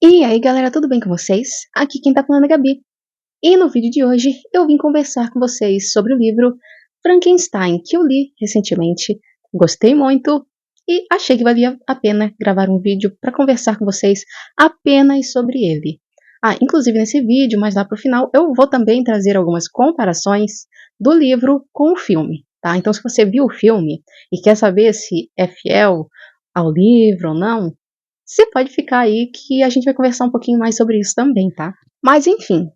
E aí galera, tudo bem com vocês? Aqui quem tá falando é a Gabi. E no vídeo de hoje eu vim conversar com vocês sobre o livro Frankenstein, que eu li recentemente, gostei muito e achei que valia a pena gravar um vídeo para conversar com vocês apenas sobre ele. Inclusive nesse vídeo, mais lá pro final, eu vou também trazer algumas comparações do livro com o filme, tá? Então se você viu o filme e quer saber se é fiel ao livro ou não, você pode ficar aí que a gente vai conversar um pouquinho mais sobre isso também, tá? Mas enfim,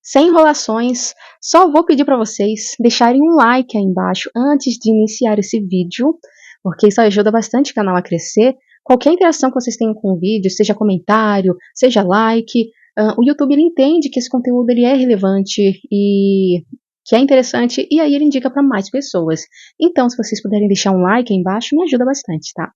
sem enrolações, só vou pedir para vocês deixarem um like aí embaixo antes de iniciar esse vídeo, porque isso ajuda bastante o canal a crescer. Qualquer interação que vocês tenham com o vídeo, seja comentário, seja like, o YouTube ele entende que esse conteúdo ele é relevante e que é interessante, e aí ele indica para mais pessoas. Então, se vocês puderem deixar um like aí embaixo, me ajuda bastante, tá?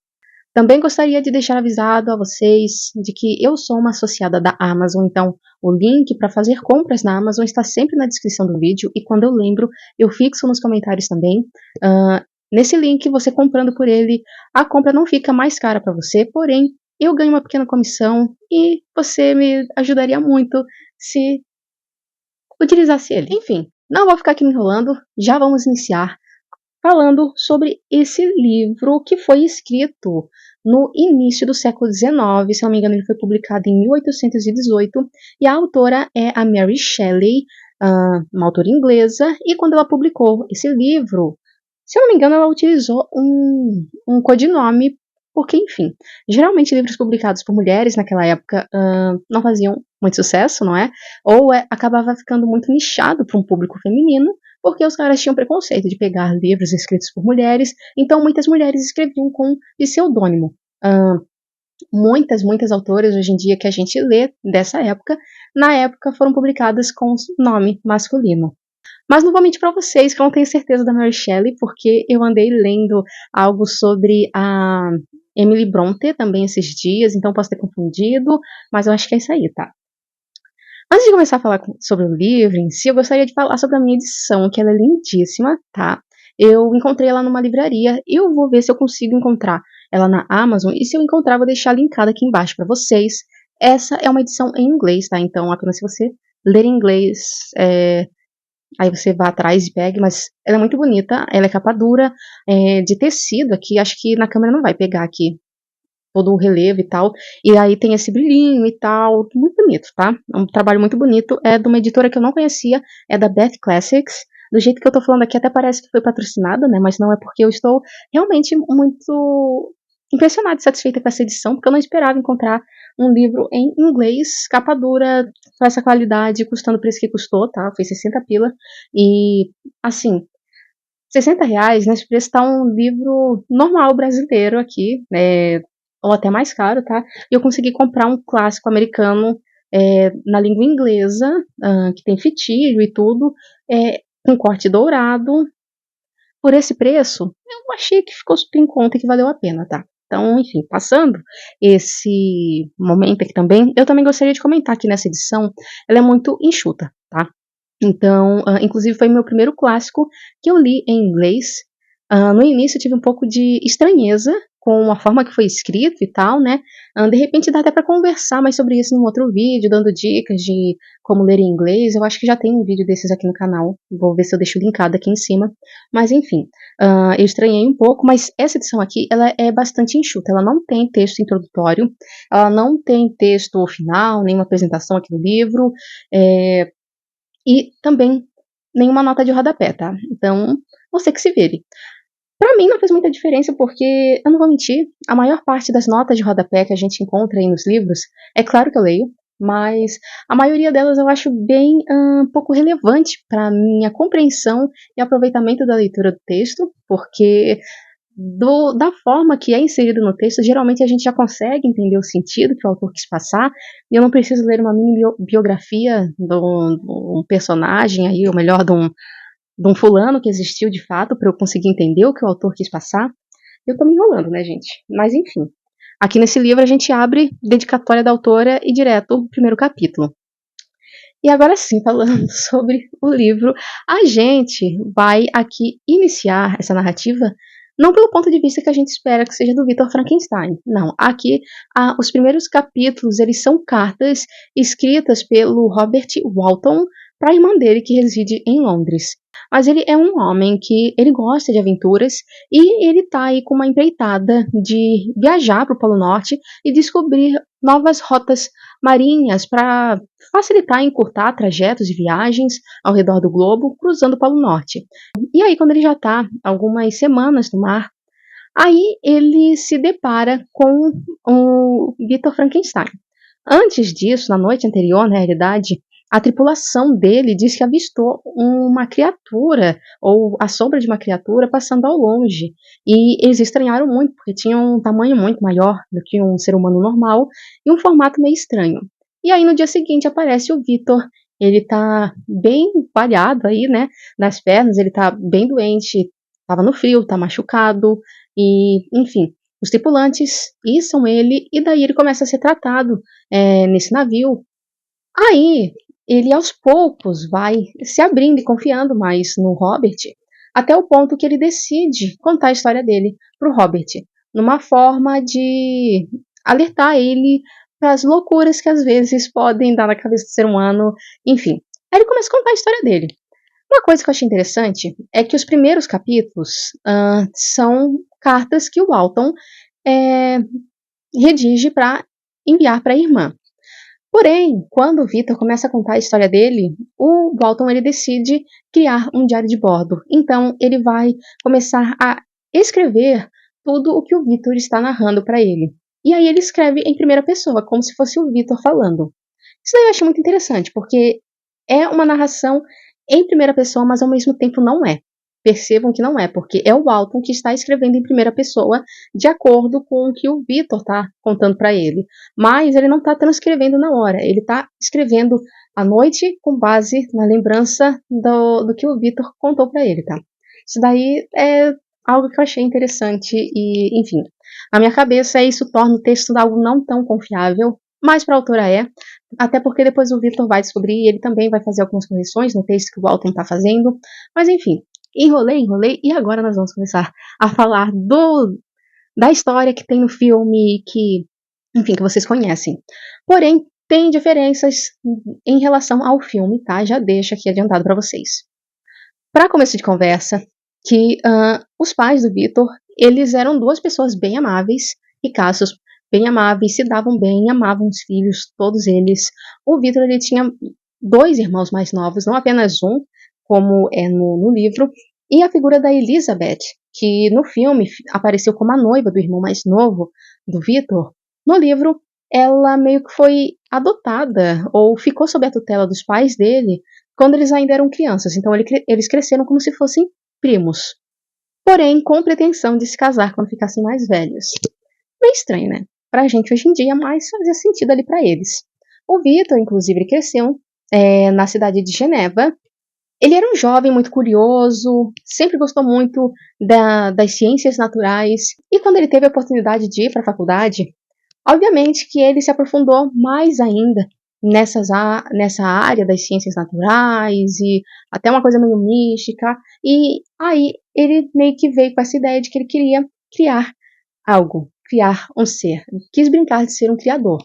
Também gostaria de deixar avisado a vocês de que eu sou uma associada da Amazon, então o link para fazer compras na Amazon está sempre na descrição do vídeo e quando eu lembro, eu fixo nos comentários também. Nesse link, você comprando por ele, a compra não fica mais cara para você, porém eu ganho uma pequena comissão e você me ajudaria muito se utilizasse ele. Enfim, não vou ficar aqui me enrolando, já vamos iniciar falando sobre esse livro que foi escrito no início do século XIX, se não me engano ele foi publicado em 1818, e a autora é a Mary Shelley, uma autora inglesa, e quando ela publicou esse livro, se eu não me engano ela utilizou um codinome, porque enfim, geralmente livros publicados por mulheres naquela época não faziam muito sucesso, não é? Ou acabava ficando muito nichado para um público feminino, porque os caras tinham preconceito de pegar livros escritos por mulheres, então muitas mulheres escreviam com pseudônimo. Muitas autoras hoje em dia que a gente lê dessa época, na época foram publicadas com nome masculino. Mas não vou mentir para vocês que eu não tenho certeza da Mary Shelley, porque eu andei lendo algo sobre a Emily Brontë também esses dias, então posso ter confundido, mas eu acho que é isso aí, tá? Antes de começar a falar sobre o livro em si, eu gostaria de falar sobre a minha edição, que ela é lindíssima, tá? Eu encontrei ela numa livraria e eu vou ver se eu consigo encontrar ela na Amazon, e se eu encontrar, vou deixar linkada aqui embaixo para vocês. Essa é uma edição em inglês, tá? Então, apenas se você ler em inglês, aí você vá atrás e pegue, mas ela é muito bonita, ela é capa dura, de tecido aqui, acho que na câmera não vai pegar aqui todo o relevo e tal, e aí tem esse brilhinho e tal, muito bonito, tá? É um trabalho muito bonito, é de uma editora que eu não conhecia, é da Beth Classics, do jeito que eu tô falando aqui até parece que foi patrocinada, né, mas não é porque eu estou realmente muito impressionada e satisfeita com essa edição, porque eu não esperava encontrar um livro em inglês, capa dura, com essa qualidade, custando o preço que custou, tá? Foi 60 pila, e assim, R$ 60, nesse preço tá um livro normal brasileiro aqui, ou até mais caro, tá? E eu consegui comprar um clássico americano na língua inglesa, que tem fitilho e tudo, com corte dourado. Por esse preço, eu achei que ficou super em conta e que valeu a pena, tá? Então, enfim, passando esse momento aqui também, eu também gostaria de comentar que nessa edição, ela é muito enxuta, tá? Então, inclusive foi meu primeiro clássico que eu li em inglês. No início eu tive um pouco de estranheza com a forma que foi escrito e tal, né? De repente dá até para conversar mais sobre isso num outro vídeo, dando dicas de como ler em inglês. Eu acho que já tem um vídeo desses aqui no canal. Vou ver se eu deixo linkado aqui em cima. Mas enfim, eu estranhei um pouco, mas essa edição aqui, ela é bastante enxuta. Ela não tem texto introdutório, ela não tem texto final, nenhuma apresentação aqui do livro. E também nenhuma nota de rodapé, tá? Então, você que se vire. Pra mim não fez muita diferença porque, eu não vou mentir, a maior parte das notas de rodapé que a gente encontra aí nos livros, é claro que eu leio, mas a maioria delas eu acho bem pouco relevante para minha compreensão e aproveitamento da leitura do texto, porque da forma que é inserido no texto, geralmente a gente já consegue entender o sentido que o autor quis passar, e eu não preciso ler uma mini biografia de um personagem aí, ou melhor, de um fulano que existiu de fato, para eu conseguir entender o que o autor quis passar. Eu tô me enrolando, né, gente? Mas enfim. Aqui nesse livro a gente abre dedicatória da autora e direto o primeiro capítulo. E agora sim, falando sobre o livro, a gente vai aqui iniciar essa narrativa Não pelo ponto de vista que a gente espera que seja do Victor Frankenstein. Não, aqui os primeiros capítulos eles são cartas escritas pelo Robert Walton para a irmã dele que reside em Londres. Mas ele é um homem que ele gosta de aventuras e ele tá aí com uma empreitada de viajar para o Polo Norte e descobrir novas rotas marinhas para facilitar e encurtar trajetos de viagens ao redor do globo, cruzando o Polo Norte. E aí, quando ele já está algumas semanas no mar, aí ele se depara com o Victor Frankenstein. Antes disso, na noite anterior, na realidade, a tripulação dele diz que avistou uma criatura, ou a sombra de uma criatura, passando ao longe. E eles estranharam muito, porque tinha um tamanho muito maior do que um ser humano normal e um formato meio estranho. E aí, no dia seguinte, aparece o Victor. Ele tá bem baleado aí, né, nas pernas, ele tá bem doente, tava no frio, tá machucado, e, enfim, os tripulantes içam ele, e daí ele começa a ser tratado nesse navio. Aí, ele aos poucos vai se abrindo e confiando mais no Robert, até o ponto que ele decide contar a história dele pro Robert, numa forma de alertar ele para as loucuras que às vezes podem dar na cabeça do ser humano, enfim. Aí ele começa a contar a história dele. Uma coisa que eu achei interessante é que os primeiros capítulos são cartas que o Walton redige para enviar para a irmã. Porém, quando o Victor começa a contar a história dele, o Walton ele decide criar um diário de bordo. Então, ele vai começar a escrever tudo o que o Victor está narrando para ele. E aí ele escreve em primeira pessoa, como se fosse o Victor falando. Isso daí eu acho muito interessante, porque é uma narração em primeira pessoa, mas ao mesmo tempo não é. Percebam que não é, porque é o Walton que está escrevendo em primeira pessoa de acordo com o que o Victor está contando para ele. Mas ele não está transcrevendo na hora, ele está escrevendo à noite com base na lembrança do que o Victor contou para ele, tá? Isso daí é algo que eu achei interessante e, enfim, na minha cabeça isso torna o texto algo não tão confiável, mas para a autora é, até porque depois o Victor vai descobrir e ele também vai fazer algumas correções no texto que o Walton está fazendo, mas enfim, enrolei, e agora nós vamos começar a falar da história que tem no filme, que, enfim, que vocês conhecem. Porém, tem diferenças em relação ao filme, tá? Já deixo aqui adiantado para vocês. Para começo de conversa, que os pais do Victor, eles eram duas pessoas bem amáveis, ricaços, bem amáveis, se davam bem, amavam os filhos, todos eles. O Victor, ele tinha dois irmãos mais novos, não apenas um, como é no livro, e a figura da Elizabeth, que no filme apareceu como a noiva do irmão mais novo do Victor, no livro ela meio que foi adotada ou ficou sob a tutela dos pais dele quando eles ainda eram crianças, então eles cresceram como se fossem primos, porém com pretensão de se casar quando ficassem mais velhos. Meio estranho, né? Pra gente hoje em dia, mas fazia sentido ali pra eles. O Victor, inclusive, ele cresceu na cidade de Geneva. Ele era um jovem muito curioso, sempre gostou muito das ciências naturais, e quando ele teve a oportunidade de ir para a faculdade, obviamente que ele se aprofundou mais ainda nessa área das ciências naturais e até uma coisa meio mística, e aí ele meio que veio com essa ideia de que ele queria criar algo, criar um ser, quis brincar de ser um criador.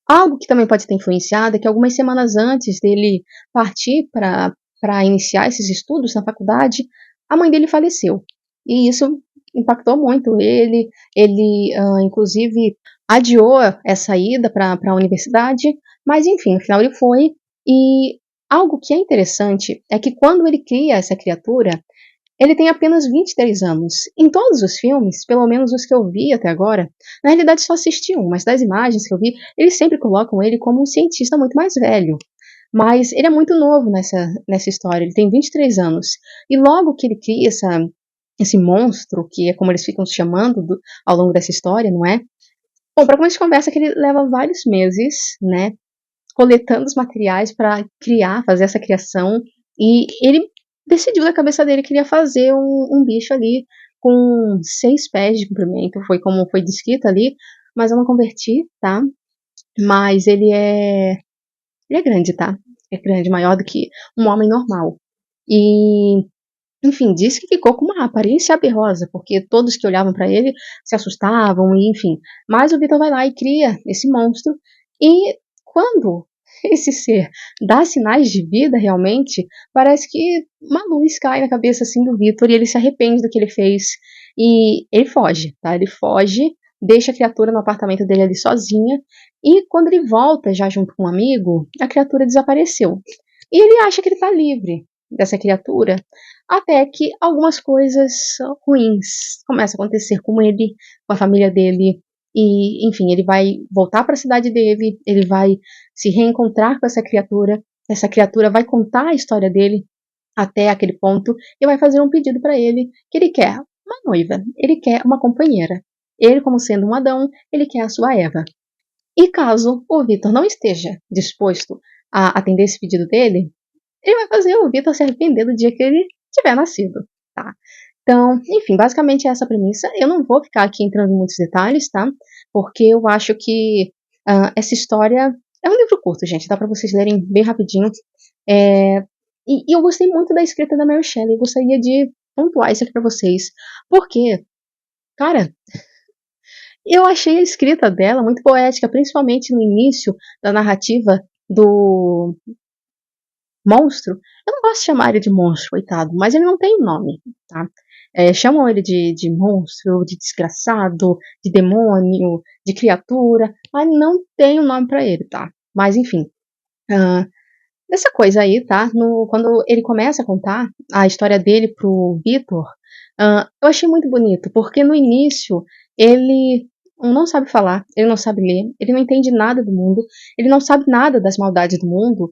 Algo que também pode ter influenciado é que algumas semanas antes dele partir para iniciar esses estudos na faculdade, a mãe dele faleceu. E isso impactou muito ele. Ele, inclusive, adiou essa ida para a universidade, mas enfim, no final ele foi. E algo que é interessante é que quando ele cria essa criatura, ele tem apenas 23 anos. Em todos os filmes, pelo menos os que eu vi até agora, na realidade só assisti um, mas das imagens que eu vi, eles sempre colocam ele como um cientista muito mais velho. Mas ele é muito novo nessa história, ele tem 23 anos. E logo que ele cria esse monstro, que é como eles ficam se chamando ao longo dessa história, não é? Bom, para começar de conversa que ele leva vários meses, né, coletando os materiais para criar, fazer essa criação, e ele decidiu na cabeça dele que queria fazer um bicho ali com 6 pés de comprimento, foi como foi descrito ali, mas eu não converti, tá? Mas ele é grande, tá? É grande, maior do que um homem normal. E enfim, disse que ficou com uma aparência aberrosa, porque todos que olhavam para ele se assustavam, e enfim. Mas o Vitor vai lá e cria esse monstro, e quando esse ser dá sinais de vida realmente, parece que uma luz cai na cabeça assim do Vitor e ele se arrepende do que ele fez. E ele foge, tá? Ele foge, deixa a criatura no apartamento dele ali sozinha, e quando ele volta já junto com um amigo, a criatura desapareceu. E ele acha que ele tá livre dessa criatura, até que algumas coisas ruins começam a acontecer com ele, com a família dele, e enfim, ele vai voltar para a cidade dele, ele vai se reencontrar com essa criatura vai contar a história dele até aquele ponto e vai fazer um pedido para ele que ele quer uma noiva, ele quer uma companheira. Ele, como sendo um Adão, ele quer a sua Eva. E caso o Vitor não esteja disposto a atender esse pedido dele, ele vai fazer o Vitor se arrepender do dia que ele tiver nascido, tá? Então, enfim, basicamente é essa a premissa. Eu não vou ficar aqui entrando em muitos detalhes, tá? Porque eu acho que essa história é um livro curto, gente. Dá pra vocês lerem bem rapidinho. E eu gostei muito da escrita da Mary Shelley. Eu gostaria de pontuar isso aqui pra vocês. Porque, cara, eu achei a escrita dela muito poética, principalmente no início da narrativa do monstro. Eu não gosto de chamar ele de monstro, coitado, mas ele não tem nome, tá? Chamam ele de monstro, de desgraçado, de demônio, de criatura, mas não tem um nome pra ele, tá? Mas enfim, ah, dessa coisa aí, tá? Quando ele começa a contar a história dele pro Vitor, eu achei muito bonito, porque no início ele não sabe falar, ele não sabe ler, ele não entende nada do mundo, ele não sabe nada das maldades do mundo,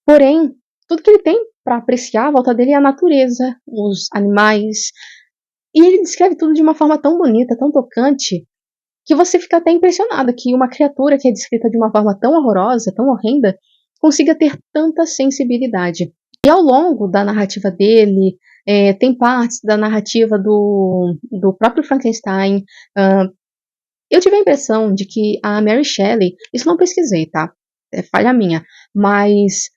porém, tudo que ele tem para apreciar à volta dele é a natureza, os animais, e ele descreve tudo de uma forma tão bonita, tão tocante, que você fica até impressionado que uma criatura que é descrita de uma forma tão horrorosa, tão horrenda, consiga ter tanta sensibilidade. E ao longo da narrativa dele, tem partes da narrativa do próprio Frankenstein. Eu tive a impressão de que a Mary Shelley, isso não pesquisei, tá? É falha minha, mas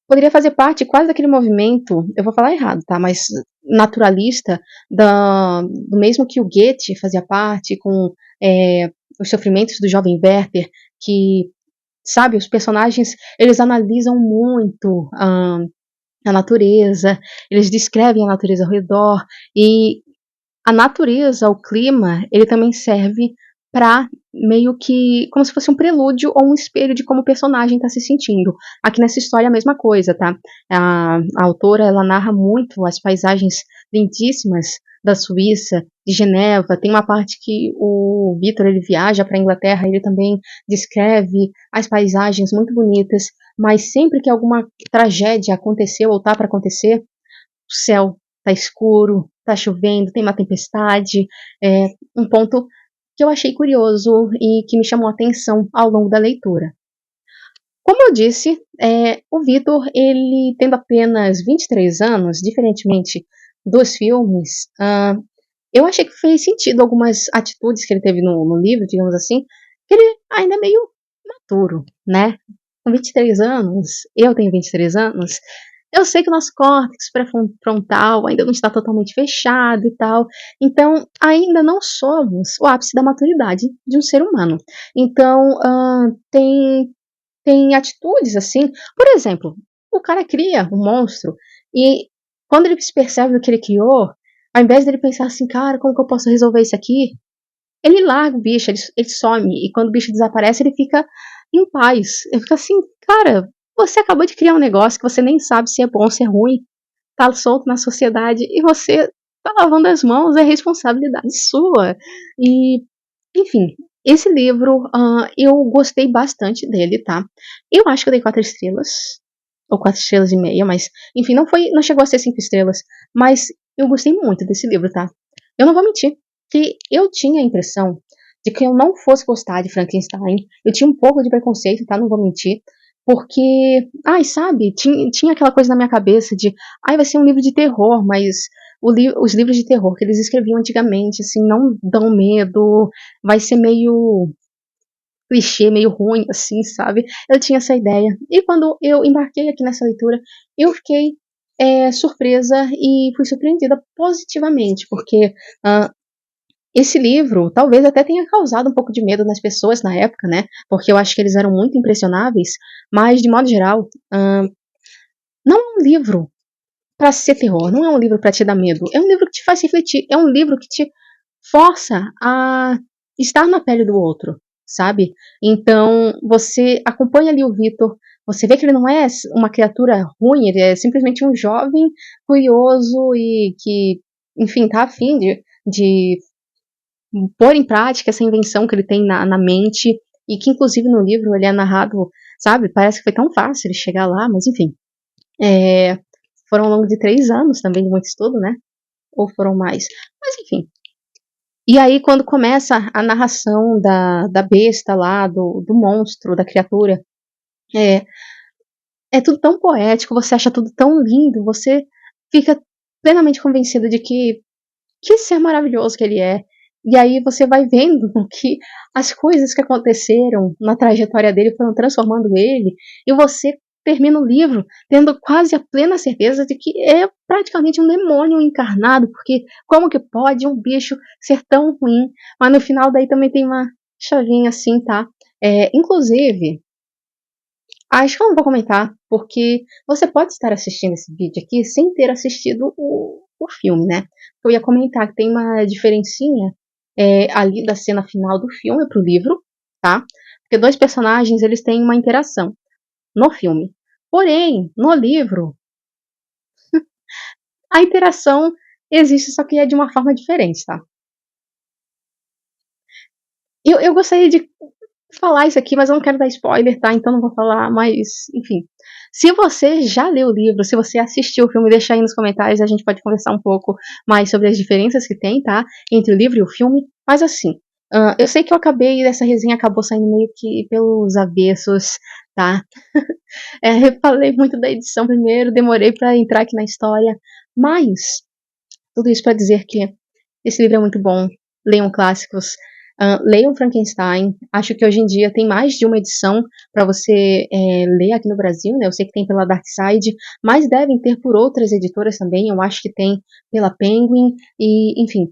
poderia fazer parte quase daquele movimento, eu vou falar errado, tá? Mas naturalista, do mesmo que o Goethe fazia parte, com os sofrimentos do jovem Werther, que, sabe, os personagens, eles analisam muito a natureza, eles descrevem a natureza ao redor, e a natureza, o clima, ele também serve para meio que como se fosse um prelúdio ou um espelho de como o personagem está se sentindo. Aqui nessa história é a mesma coisa, tá? A autora, ela narra muito as paisagens lindíssimas da Suíça, de Geneva. Tem uma parte que o Victor ele viaja para a Inglaterra, ele também descreve as paisagens muito bonitas, mas sempre que alguma tragédia aconteceu ou tá para acontecer, o céu tá escuro, tá chovendo, tem uma tempestade, um ponto que eu achei curioso e que me chamou a atenção ao longo da leitura. Como eu disse, o Vitor, ele tendo apenas 23 anos, diferentemente dos filmes, eu achei que fez sentido algumas atitudes que ele teve no livro, digamos assim, que ele ainda é meio maturo, né? Com 23 anos, eu tenho 23 anos, eu sei que o nosso córtex pré-frontal ainda não está totalmente fechado e tal, então ainda não somos o ápice da maturidade de um ser humano. Então, tem atitudes assim, por exemplo, o cara cria um monstro e quando ele se percebe do que ele criou, ao invés dele pensar assim, cara, como que eu posso resolver isso aqui? Ele larga o bicho, ele some, e quando o bicho desaparece, ele fica em paz. Ele fica assim, cara, você acabou de criar um negócio que você nem sabe se é bom ou se é ruim, tá solto na sociedade, e você tá lavando as mãos, é responsabilidade sua. E, enfim, esse livro, eu gostei bastante dele, tá? Eu acho que eu dei 4 estrelas, ou 4 estrelas e meia, mas, enfim, não chegou a ser 5 estrelas, mas eu gostei muito desse livro, tá? Eu não vou mentir, que eu tinha a impressão de que eu não fosse gostar de Frankenstein. Eu tinha um pouco de preconceito, tá? Não vou mentir. Porque, ai, sabe, tinha aquela coisa na minha cabeça de, ai, vai ser um livro de terror, mas os livros de terror que eles escreviam antigamente, assim, não dão medo, vai ser meio clichê, meio ruim, assim, sabe? Eu tinha essa ideia. E quando eu embarquei aqui nessa leitura, eu fiquei surpresa e fui surpreendida positivamente, porque esse livro talvez até tenha causado um pouco de medo nas pessoas na época, né? Porque eu acho que eles eram muito impressionáveis, mas de modo geral, não é um livro para ser terror, não é um livro para te dar medo, é um livro que te faz refletir, é um livro que te força a estar na pele do outro, sabe? Então, você acompanha ali o Vitor, você vê que ele não é uma criatura ruim, ele é simplesmente um jovem curioso e que, enfim, tá afim de pôr em prática essa invenção que ele tem na mente, e que inclusive no livro ele é narrado, sabe? Parece que foi tão fácil ele chegar lá, mas enfim. Foram ao longo de 3 anos também de muito estudo, né? Ou foram mais. Mas enfim. E aí, quando começa a narração da besta lá, do monstro, da criatura, é tudo tão poético, você acha tudo tão lindo, você fica plenamente convencido de que ser maravilhoso que ele é. E aí você vai vendo que as coisas que aconteceram na trajetória dele foram transformando ele, e você termina o livro tendo quase a plena certeza de que é praticamente um demônio encarnado, porque como que pode um bicho ser tão ruim? Mas no final daí também tem uma chavinha assim, tá? Inclusive, acho que eu não vou comentar, porque você pode estar assistindo esse vídeo aqui sem ter assistido o filme, né? Eu ia comentar que tem uma diferencinha ali da cena final do filme pro livro, tá? Porque 2 personagens, eles têm uma interação no filme. Porém, no livro, a interação existe, só que é de uma forma diferente, tá? Eu gostaria de falar isso aqui, mas eu não quero dar spoiler, tá? Então não vou falar, mas enfim. Se você já leu o livro, se você assistiu o filme, deixa aí nos comentários, a gente pode conversar um pouco mais sobre as diferenças que tem, tá? Entre o livro e o filme. Mas assim, eu sei que eu acabei, essa resenha acabou saindo meio que pelos avessos, tá? Eu falei muito da edição primeiro, demorei pra entrar aqui na história, mas tudo isso pra dizer que esse livro é muito bom. Leiam clássicos. Leiam Frankenstein. Acho que hoje em dia tem mais de uma edição para você ler aqui no Brasil, né? Eu sei que tem pela Dark Side, mas devem ter por outras editoras também. Eu acho que tem pela Penguin. E, enfim,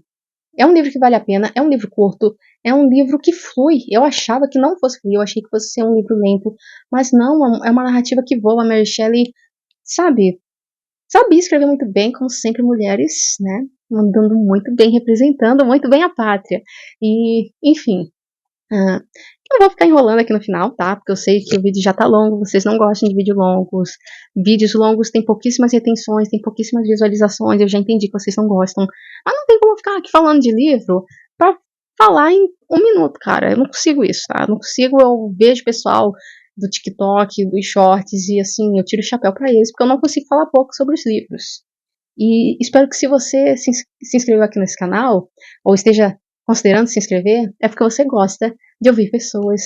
é um livro que vale a pena. É um livro curto. É um livro que flui. Eu achava que não fosse fluir. Eu achei que fosse ser um livro lento. Mas não, é uma narrativa que voa. A Mary Shelley, sabe, sabia escrever muito bem, como sempre, mulheres, né? Mandando muito bem, representando muito bem a pátria. E, enfim. Eu vou ficar enrolando aqui no final, tá? Porque eu sei que o vídeo já tá longo, vocês não gostam de vídeos longos. Vídeos longos têm pouquíssimas retenções, tem pouquíssimas visualizações, eu já entendi que vocês não gostam. Mas não tem como ficar aqui falando de livro pra falar em 1 minuto, cara. Eu não consigo isso, tá? Eu não consigo, eu vejo pessoal do TikTok, dos shorts, e assim, eu tiro o chapéu pra eles, porque eu não consigo falar pouco sobre os livros. E espero que se você se inscreveu aqui nesse canal, ou esteja considerando se inscrever, é porque você gosta de ouvir pessoas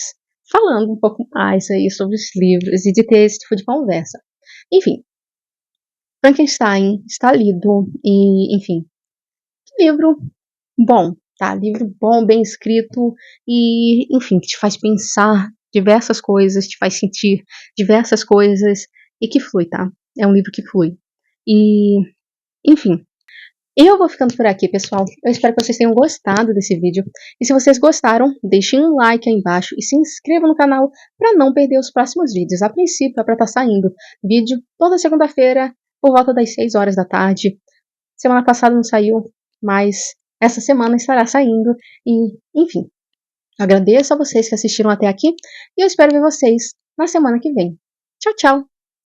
falando um pouco mais aí sobre os livros e de ter esse tipo de conversa. Enfim, Frankenstein está lido e, enfim, livro bom, tá? Livro bom, bem escrito e, enfim, que te faz pensar diversas coisas, te faz sentir diversas coisas e que flui, tá? É um livro que flui. E, enfim, eu vou ficando por aqui, pessoal. Eu espero que vocês tenham gostado desse vídeo. E se vocês gostaram, deixem um like aí embaixo e se inscrevam no canal para não perder os próximos vídeos. A princípio, é para estar saindo vídeo toda segunda-feira, por volta das 6 horas da tarde. Semana passada não saiu, mas essa semana estará saindo. E, enfim, agradeço a vocês que assistiram até aqui e eu espero ver vocês na semana que vem. Tchau, tchau!